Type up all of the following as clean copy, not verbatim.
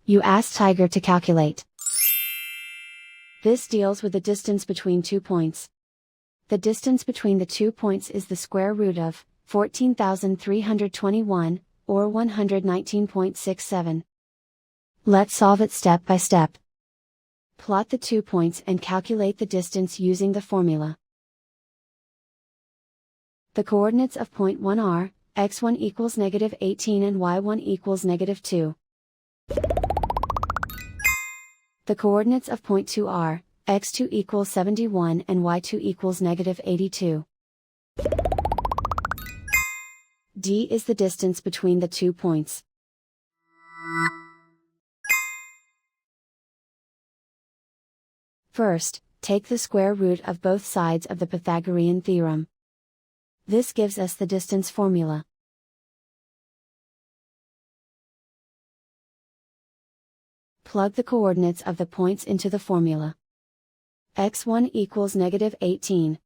You ask Tiger to calculate. This deals with the distance between 2 points. The distance between the 2 points is the square root of 14,321, or 119.67. Let's solve it step by step. Plot the 2 points and calculate the distance using the formula. The coordinates of point 1 are, x1 equals -18 and y1 equals -2. The coordinates of point 2 are, x2 equals 71 and y2 equals -82. D is the distance between the 2 points. First, take the square root of both sides of the Pythagorean theorem. This gives us the distance formula. Plug the coordinates of the points into the formula. x1 equals -18.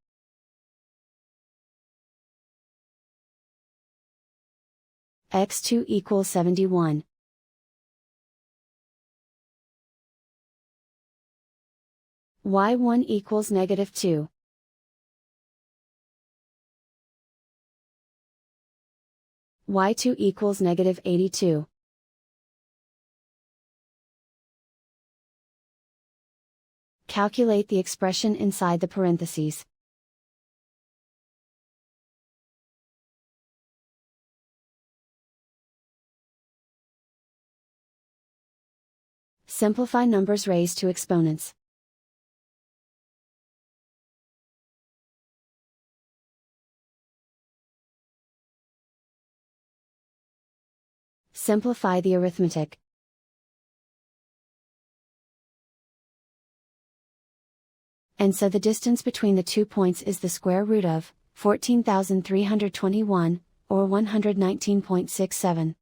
x2 equals 71. y1 equals -2. y2 equals -82. Calculate the expression inside the parentheses. Simplify numbers raised to exponents. Simplify the arithmetic. And so the distance between the 2 points is the square root of 14,321, or 119.67.